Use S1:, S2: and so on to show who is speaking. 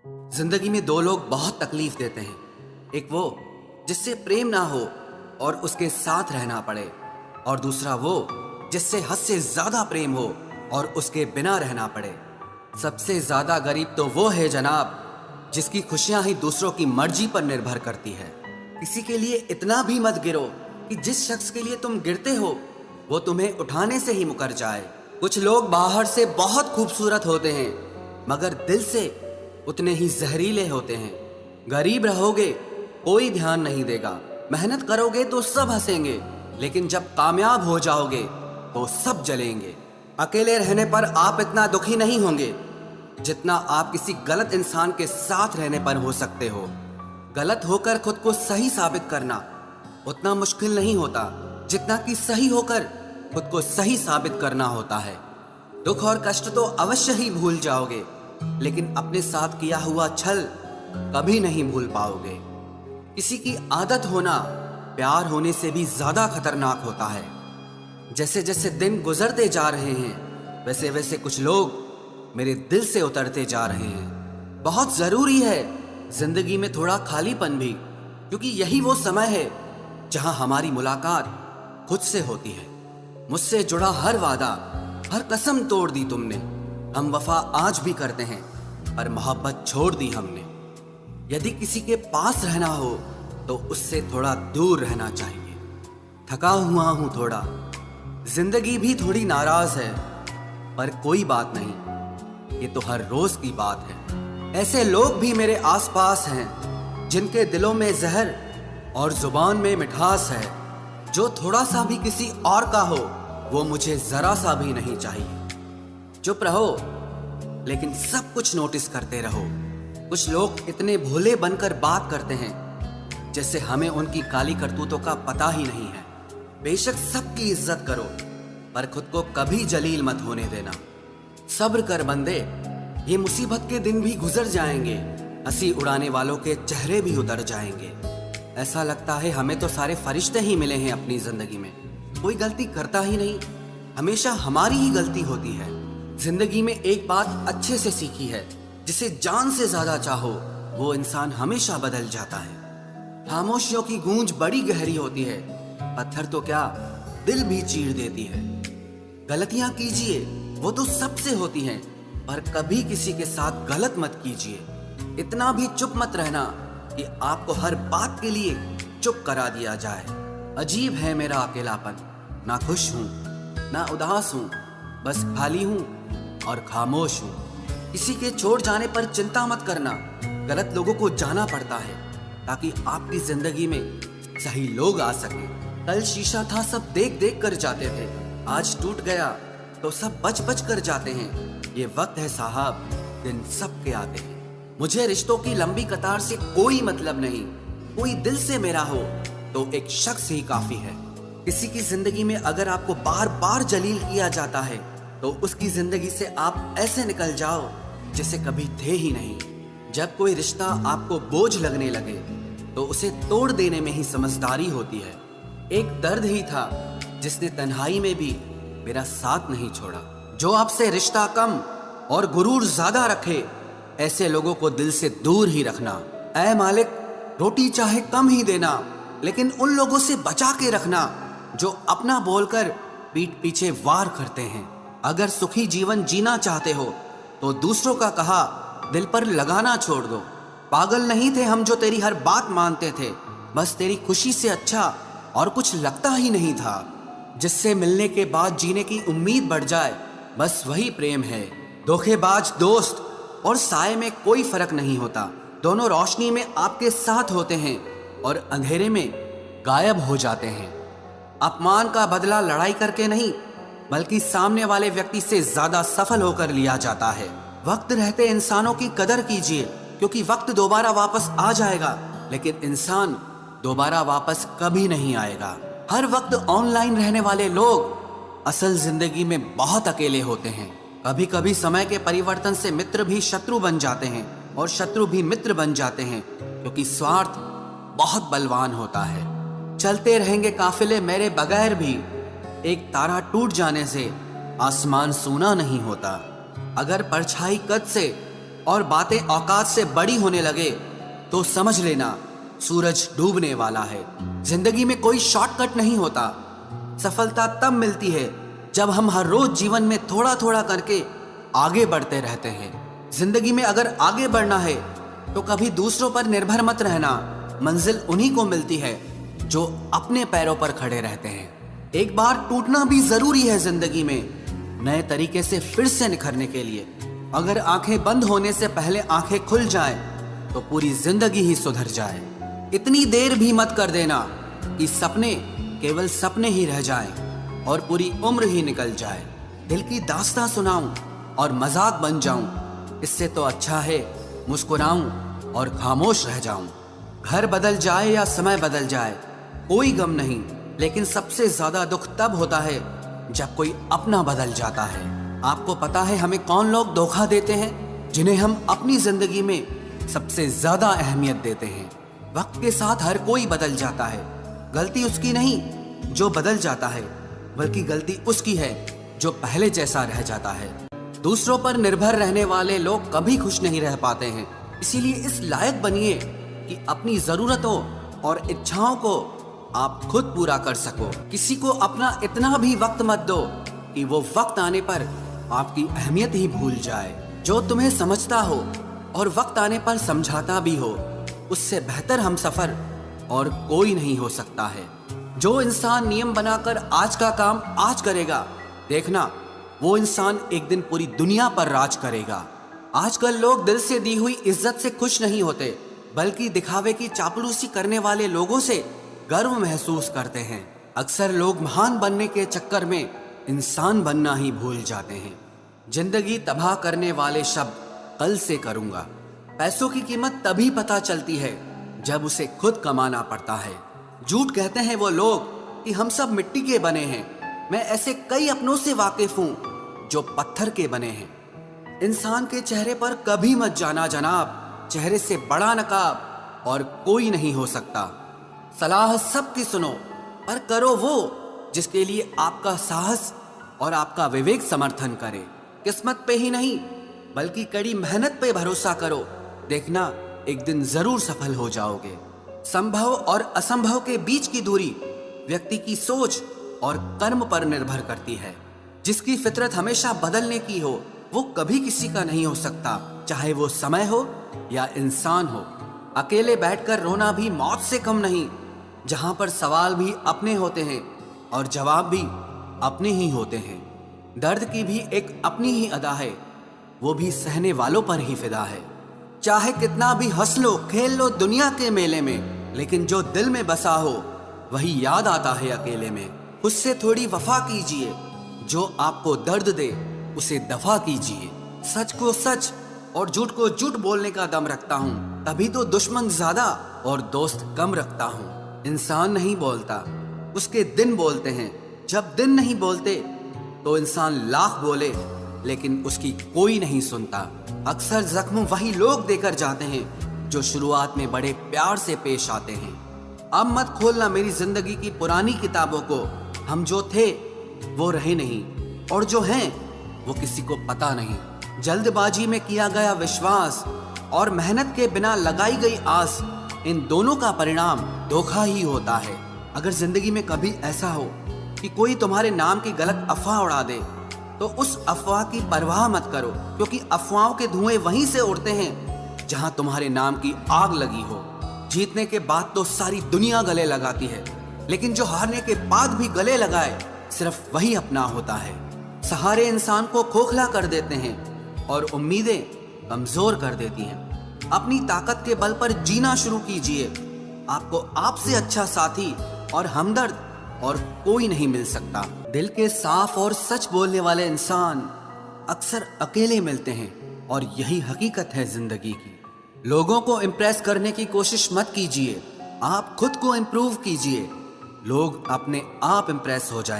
S1: जिंदगी में दो लोग बहुत तकलीफ देते हैं। एक वो जिससे प्रेम ना हो और उसके साथ रहना पड़े, और दूसरा वो जिससे हद से ज्यादा प्रेम हो और उसके बिना रहना पड़े। सबसे ज्यादा गरीब तो वो है जनाब जिसकी खुशियां ही दूसरों की मर्जी पर निर्भर करती है। किसी के लिए इतना भी मत गिरो कि जिस शख्स के लिए तुम गिरते हो वो तुम्हें उठाने से ही मुकर जाए। कुछ लोग बाहर से बहुत खूबसूरत होते हैं मगर दिल से उतने ही जहरीले होते हैं। गरीब रहोगे कोई ध्यान नहीं देगा, मेहनत करोगे तो सब हंसेंगे, लेकिन जब कामयाब हो जाओगे तो सब जलेंगे। अकेले रहने पर आप इतना दुखी नहीं होंगे जितना आप किसी गलत इंसान के साथ रहने पर हो सकते हो। गलत होकर खुद को सही साबित करना उतना मुश्किल नहीं होता जितना कि सही होकर खुद को सही साबित करना होता है। दुख और कष्ट तो अवश्य ही भूल जाओगे, लेकिन अपने साथ किया हुआ छल कभी नहीं भूल पाओगे। किसी की आदत होना प्यार होने से भी ज्यादा खतरनाक होता है। जैसे जैसे दिन गुजरते जा रहे हैं वैसे वैसे कुछ लोग मेरे दिल से उतरते जा रहे हैं। बहुत जरूरी है जिंदगी में थोड़ा खालीपन भी, क्योंकि यही वो समय है जहां हमारी मुलाकात खुद से होती है। मुझसे जुड़ा हर वादा, हर कसम तोड़ दी तुमने। हम वफा आज भी करते हैं पर मोहब्बत छोड़ दी हमने। यदि किसी के पास रहना हो तो उससे थोड़ा दूर रहना चाहिए। थका हुआ हूं थोड़ा, जिंदगी भी थोड़ी नाराज है, पर कोई बात नहीं, ये तो हर रोज की बात है। ऐसे लोग भी मेरे आसपास हैं जिनके दिलों में जहर और जुबान में मिठास है। जो थोड़ा सा भी किसी और का हो वो मुझे जरा सा भी नहीं चाहिए। चुप रहो लेकिन सब कुछ नोटिस करते रहो। कुछ लोग इतने भोले बनकर बात करते हैं जैसे हमें उनकी काली करतूतों का पता ही नहीं है। बेशक सबकी इज्जत करो पर खुद को कभी जलील मत होने देना। सब्र कर बंदे, ये मुसीबत के दिन भी गुजर जाएंगे। हंसी उड़ाने वालों के चेहरे भी उतर जाएंगे। ऐसा लगता है हमें तो सारे फरिश्ते ही मिले हैं अपनी जिंदगी में। कोई गलती करता ही नहीं, हमेशा हमारी ही गलती होती है। जिंदगी में एक बात अच्छे से सीखी है, जिसे जान से ज्यादा चाहो वो इंसान हमेशा बदल जाता है। खामोशियों की गूंज बड़ी गहरी होती है, पत्थर तो क्या दिल भी चीर देती है। गलतियां कीजिए वो तो सबसे होती हैं, पर कभी किसी के साथ गलत मत कीजिए। इतना भी चुप मत रहना कि आपको हर बात के लिए चुप करा दिया जाए। अजीब है मेरा अकेलापन, ना खुश हूं ना उदास हूं, बस खाली हूं और खामोश हूं। किसी के छोड़ जाने पर चिंता मत करना, गलत लोगों को जाना पड़ता है ताकि आपकी जिंदगी में सही लोग आ सके। कल शीशा था सब देख देख कर जाते थे, आज टूट गया तो सब बच बच कर जाते हैं। ये वक्त है साहब, दिन सबके आते हैं। मुझे रिश्तों की लंबी कतार से कोई मतलब नहीं। कोई दिल से मेरा हो तो एक शख्स ही काफी है। किसी की जिंदगी में अगर आपको बार बार जलील किया जाता है तो उसकी जिंदगी से आप ऐसे निकल जाओ जैसे कभी थे ही नहीं। जब कोई रिश्ता आपको बोझ लगने लगे तो उसे तोड़ देने में ही समझदारी होती है। एक दर्द ही था जिसने तन्हाई में भी मेरा साथ नहीं छोड़ा। जो आपसे रिश्ता कम और गुरूर ज्यादा रखे, ऐसे लोगों को दिल से दूर ही रखना। ऐ मालिक, रोटी चाहे कम ही देना, लेकिन उन लोगों से बचा के रखना जो अपना बोलकर पीठ पीछे वार करते हैं। अगर सुखी जीवन जीना चाहते हो तो दूसरों का कहा दिल पर लगाना छोड़ दो। पागल नहीं थे हम जो तेरी हर बात मानते थे, बस तेरी खुशी से अच्छा और कुछ लगता ही नहीं था। जिससे मिलने के बाद जीने की उम्मीद बढ़ जाए, बस वही प्रेम है। धोखेबाज दोस्त और साए में कोई फर्क नहीं होता। दोनों रोशनी में आपके साथ होते हैं और अंधेरे में गायब हो जाते हैं। अपमान का बदला लड़ाई करके नहीं, बल्कि सामने वाले व्यक्ति से ज्यादा सफल होकर लिया जाता है। वक्त रहते इंसानों की कदर कीजिए, क्योंकि वक्त दोबारा वापस आ जाएगा, लेकिन इंसान दोबारा वापस कभी नहीं आएगा। हर वक्त ऑनलाइन रहने वाले लोग असल जिंदगी में बहुत अकेले होते हैं। कभी कभी समय के परिवर्तन से मित्र भी शत्रु बन जाते हैं और शत्रु भी मित्र बन जाते हैं, क्योंकि स्वार्थ बहुत बलवान होता है। चलते रहेंगे काफिले मेरे बगैर भी, एक तारा टूट जाने से आसमान सूना नहीं होता। अगर परछाई कद से और बातें औकात से बड़ी होने लगे तो समझ लेना सूरज डूबने वाला है। जिंदगी में कोई शॉर्टकट नहीं होता। सफलता तब मिलती है जब हम हर रोज जीवन में थोड़ा थोड़ा करके आगे बढ़ते रहते हैं। जिंदगी में अगर आगे बढ़ना है तो कभी दूसरों पर निर्भर मत रहना। मंजिल उन्हीं को मिलती है जो अपने पैरों पर खड़े रहते हैं। एक बार टूटना भी जरूरी है जिंदगी में, नए तरीके से फिर से निखरने के लिए। अगर आंखें बंद होने से पहले आंखें खुल जाए तो पूरी जिंदगी ही सुधर जाए। इतनी देर भी मत कर देना कि सपने केवल सपने ही रह जाएं और पूरी उम्र ही निकल जाए। दिल की दास्तां सुनाऊं और मजाक बन जाऊं, इससे तो अच्छा है मुस्कुराऊं और खामोश रह जाऊं। घर बदल जाए या समय बदल जाए कोई गम नहीं, लेकिन सबसे ज्यादा दुख तब होता है जब कोई अपना बदल जाता है। आपको पता है हमें कौन लोग धोखा देते हैं, जिन्हें हम अपनी जिंदगी में सबसे ज्यादा अहमियत देते हैं। वक्त के साथ हर कोई बदल जाता है। गलती उसकी नहीं जो बदल जाता है, बल्कि गलती उसकी है जो पहले जैसा रह जाता है। दूसरों पर निर्भर रहने वाले लोग कभी खुश नहीं रह पाते हैं। इसीलिए इस लायक बनिए कि अपनी जरूरतों और इच्छाओं को आप खुद पूरा कर सको। किसी को अपना इतना भी वक्त मत दो कि वो वक्त आने पर आपकी अहमियत ही भूल जाए। जो तुम्हें समझता हो और वक्त आने पर समझाता भी हो, उससे बेहतर हमसफर और कोई नहीं हो सकता है। जो इंसान नियम बनाकर आज का काम आज करेगा, देखना वो इंसान एक दिन पूरी दुनिया पर राज करेगा। आजकल लोग दिल से दी हुई इज्जत से खुश नहीं होते, बल्कि दिखावे की चापलूसी करने वाले लोगों से गर्व महसूस करते हैं। अक्सर लोग महान बनने के चक्कर में इंसान बनना ही भूल जाते हैं। जिंदगी तबाह करने वाले शब्द कल से करूंगा। पैसों की कीमत तभी पता चलती है जब उसे खुद कमाना पड़ता है। झूठ कहते हैं वो लोग कि हम सब मिट्टी के बने हैं। मैं ऐसे कई अपनों से वाकिफ हूं जो पत्थर के बने हैं। इंसान के चेहरे पर कभी मत जाना जनाब, चेहरे से बड़ा नकाब और कोई नहीं हो सकता। सलाह सबकी सुनो, पर करो वो जिसके लिए आपका साहस और आपका विवेक समर्थन करे। किस्मत पे ही नहीं बल्कि कड़ी मेहनत पे भरोसा करो, देखना एक दिन जरूर सफल हो जाओगे। संभव और असंभव के बीच की दूरी व्यक्ति की सोच और कर्म पर निर्भर करती है। जिसकी फितरत हमेशा बदलने की हो, वो कभी किसी का नहीं हो सकता, चाहे वो समय हो या इंसान हो। अकेले बैठकर रोना भी मौत से कम नहीं, जहां पर सवाल भी अपने होते हैं और जवाब भी अपने ही होते हैं। दर्द की भी एक अपनी ही अदा है, वो भी सहने वालों पर ही फिदा है। चाहे कितना भी हंस लो खेल लो दुनिया के मेले में, लेकिन जो दिल में बसा हो वही याद आता है अकेले में। उससे थोड़ी वफा कीजिए, जो आपको दर्द दे उसे दफा कीजिए। सच को सच और झूठ को झूठ बोलने का दम रखता हूँ, तभी तो दुश्मन ज्यादा और दोस्त कम रखता हूँ। इंसान नहीं बोलता, उसके दिन बोलते हैं। जब दिन नहीं बोलते तो इंसान लाख बोले लेकिन उसकी कोई नहीं सुनता। अक्सर जख्म वही लोग देकर जाते हैं जो शुरुआत में बड़े प्यार से पेश आते हैं। अब मत खोलना मेरी जिंदगी की पुरानी किताबों को। हम जो थे वो रहे नहीं, और जो हैं वो किसी को पता नहीं। जल्दबाजी में किया गया विश्वास और मेहनत के बिना लगाई गई आस, इन दोनों का परिणाम धोखा ही होता है। अगर जिंदगी में कभी ऐसा हो कि कोई तुम्हारे नाम की गलत अफवाह उड़ा दे, तो उस अफवाह की परवाह मत करो, क्योंकि अफवाहों के धुएं वहीं से उड़ते हैं जहां तुम्हारे नाम की आग लगी हो। जीतने के बाद तो सारी दुनिया गले लगाती है, लेकिन जो हारने के बाद भी गले लगाए सिर्फ वही अपना होता है। सहारे इंसान को खोखला कर देते हैं और उम्मीदें कमजोर कर देती हैं। अपनी ताकत के बल पर जीना शुरू कीजिए। आपको आपसे अच्छा साथी और हमदर्द और कोई नहीं मिल सकता। दिल के साफ और सच बोलने वाले इंसान अक्सर अकेले मिलते हैं, और यही हकीकत है जिंदगी की। लोगों को इम्प्रेस करने की कोशिश मत कीजिए, आप खुद को इम्प्रूव कीजिए। लोग अपने आप इम्प्रेस हो जाएंगे।